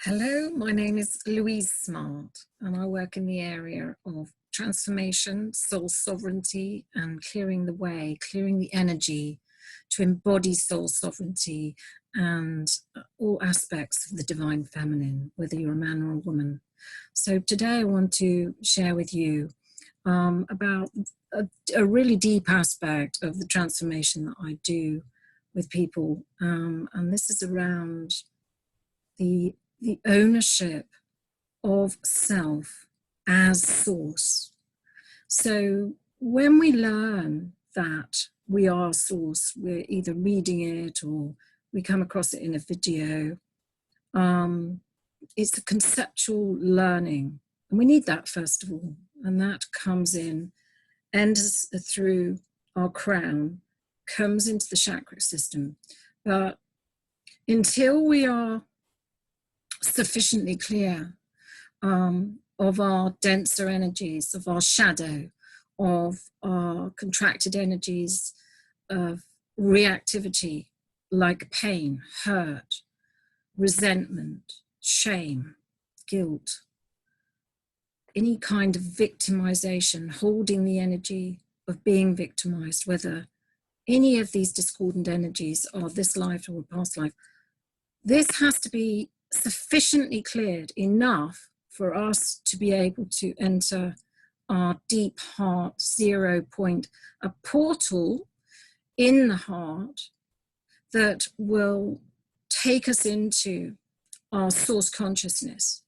Hello, my name is Louise Smart, and I work in the area of transformation, soul sovereignty, and clearing the way, clearing the energy to embody soul sovereignty and all aspects of the divine feminine, whether you're a man or a woman. So today I want to share with you about a really deep aspect of the transformation that I do with people, and this is around the ownership of self as source. So when we learn that we are source, we're either reading it or we come across it in a video, it's a conceptual learning. And we need that first of all. And that comes in, enters through our crown, comes into the chakra system. But until we are sufficiently clear of our denser energies, of our shadow, of our contracted energies of reactivity like pain, hurt, resentment, shame, guilt, any kind of victimization, holding the energy of being victimized, whether any of these discordant energies are this life or a past life, this has to be sufficiently cleared enough for us to be able to enter our deep heart 0 point, a portal in the heart that will take us into our source consciousness.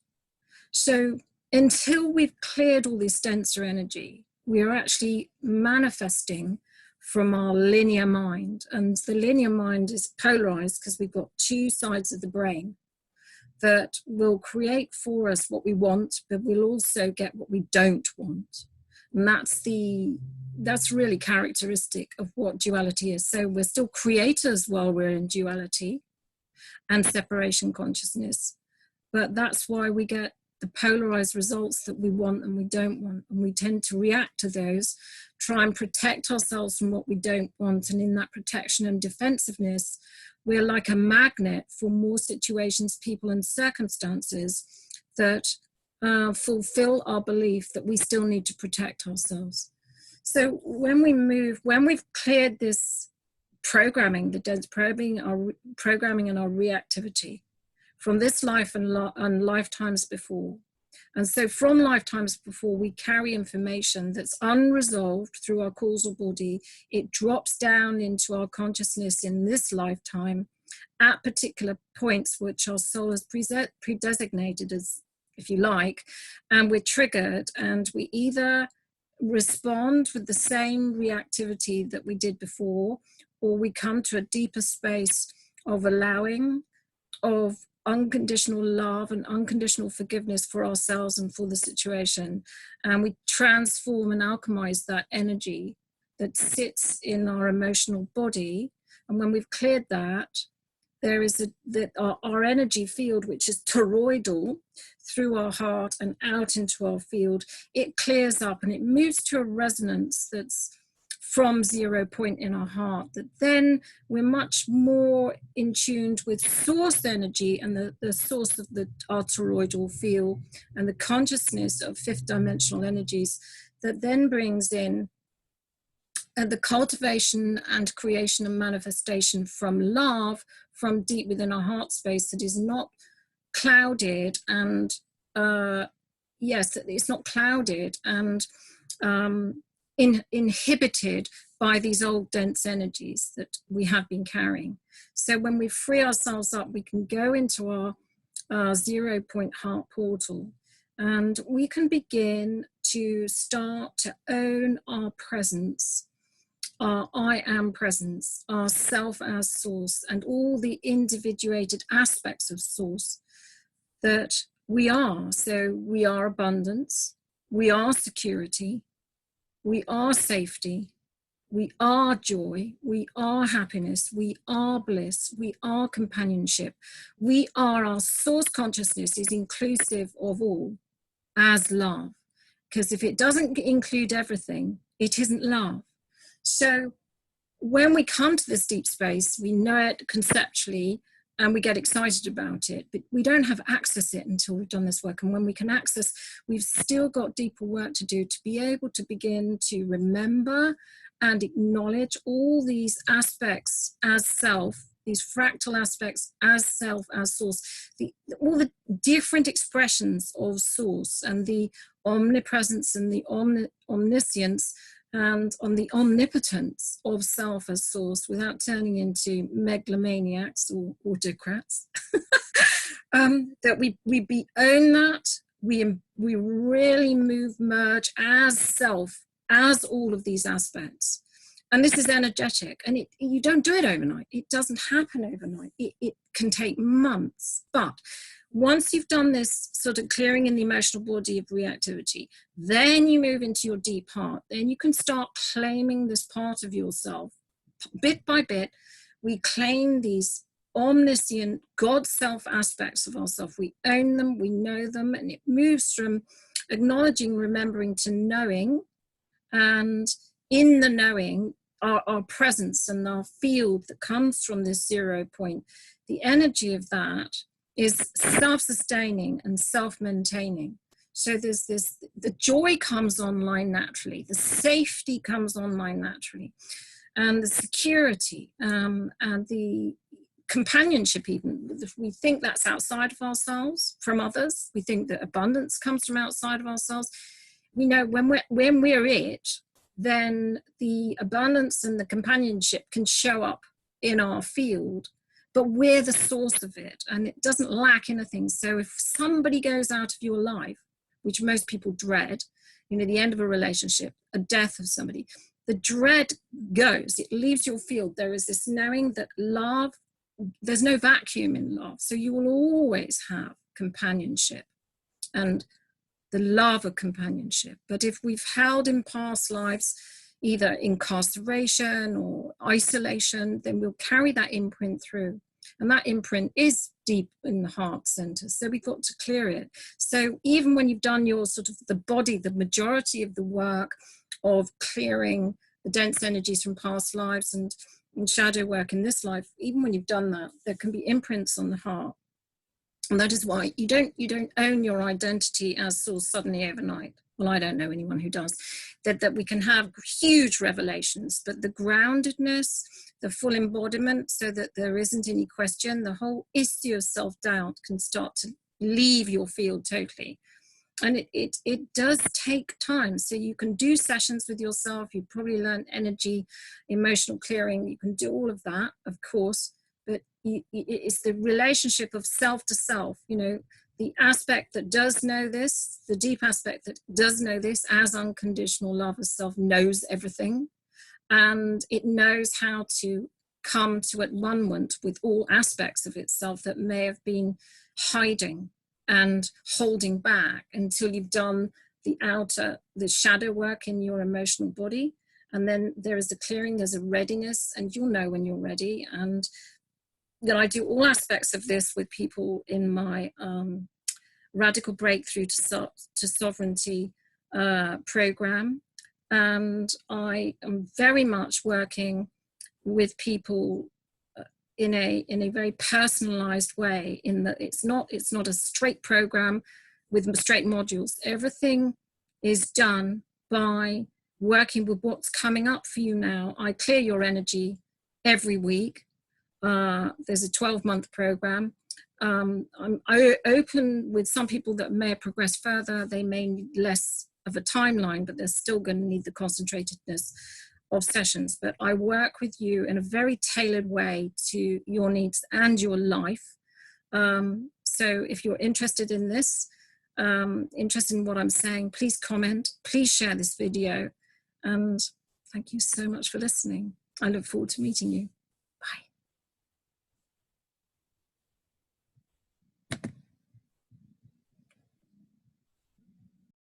So until we've cleared all this denser energy, we are actually manifesting from our linear mind. And the linear mind is polarized because we've got two sides of the brain that will create for us what we want, but we'll also get what we don't want. And that's really characteristic of what duality is. So we're still creators while we're in duality and separation consciousness. But that's why we get the polarized results that we want and we don't want. And we tend to react to those, try and protect ourselves from what we don't want. And in that protection and defensiveness, we're like a magnet for more situations, people, and circumstances that fulfill our belief that we still need to protect ourselves. So when we've cleared this programming, the dense programming and our reactivity from this life and lifetimes before. And so from lifetimes before, we carry information that's unresolved through our causal body. It drops down into our consciousness in this lifetime at particular points which our soul has predesignated as, if you like, and we're triggered, and we either respond with the same reactivity that we did before, or we come to a deeper space of allowing, of unconditional love and unconditional forgiveness for ourselves and for the situation. And we transform and alchemize that energy that sits in our emotional body. And when we've cleared that, there is our energy field, which is toroidal, through our heart and out into our field, it clears up and it moves to a resonance that's from 0 point in our heart, that then we're much more in tune with source energy and the source of our toroidal field and the consciousness of fifth dimensional energies that then brings in the cultivation and creation and manifestation from love, from deep within our heart space, that is not clouded and it's not clouded and inhibited by these old dense energies that we have been carrying. So when we free ourselves up, we can go into our 0 point heart portal, and we can begin to start to own our presence, our I am presence, our self as source, and all the individuated aspects of source that we are. So we are abundance, we are security, we are safety, we are joy, we are happiness, we are bliss, we are companionship, we are, our source consciousness is inclusive of all as love. Because if it doesn't include everything, it isn't love. So when we come to this deep space, we know it conceptually, and we get excited about it, but we don't have access to it until we've done this work. And when we can access, we've still got deeper work to do to be able to begin to remember and acknowledge all these aspects as self, these fractal aspects as self, as source, all the different expressions of source, and the omnipresence and the omniscience and on the omnipotence of self as source, without turning into megalomaniacs or autocrats. That we own that, we really merge as self, as all of these aspects. And this is energetic, and you don't do it overnight. It doesn't happen overnight. It can take months. But once you've done this sort of clearing in the emotional body of reactivity, then you move into your deep heart. Then you can start claiming this part of yourself. Bit by bit, we claim these omniscient God self aspects of ourselves. We own them, we know them, and it moves from acknowledging, remembering, to knowing. And in the knowing, our presence and our field that comes from this 0 point, the energy of that is self-sustaining and self-maintaining. So there's this, the joy comes online naturally, the safety comes online naturally, and the security and the companionship. Even if we think that's outside of ourselves, from others, we think that abundance comes from outside of ourselves. We know when we're it, then the abundance and the companionship can show up in our field, but we're the source of it, and it doesn't lack anything. So if somebody goes out of your life, which most people dread, the end of a relationship, a death of somebody, the dread goes, it leaves your field. There is this knowing that love, there's no vacuum in love. So you will always have companionship and the love of companionship. But if we've held in past lives, either incarceration or isolation, then we'll carry that imprint through. And that imprint is deep in the heart center. So we've got to clear it. So even when you've done your sort of the body, the majority of the work of clearing the dense energies from past lives and shadow work in this life, even when you've done that, there can be imprints on the heart. And that is why you don't own your identity as source suddenly overnight. Well, I don't know anyone who does. That we can have huge revelations, but the groundedness, the full embodiment, so that there isn't any question, the whole issue of self-doubt can start to leave your field totally. And it does take time. So you can do sessions with yourself. You probably learn energy, emotional clearing. You can do all of that, of course. But it's the relationship of self to self, the aspect that does know this, the deep aspect that does know this as unconditional love of self, knows everything. And it knows how to come to at one with all aspects of itself that may have been hiding and holding back until you've done the shadow work in your emotional body. And then there is a clearing, there's a readiness, and you'll know when you're ready. And I do all aspects of this with people in my Radical Breakthrough to Sovereignty program. And I am very much working with people in a very personalized way, in that it's not a straight program with straight modules. Everything is done by working with what's coming up for you now. I clear your energy every week. There's a 12-month program. I'm open with some people that may have progressed further. They may need less of a timeline, but they're still going to need the concentratedness of sessions. But I work with you in a very tailored way to your needs and your life. So if you're interested in this, interested in what I'm saying, please comment, please share this video. And thank you so much for listening. I look forward to meeting you.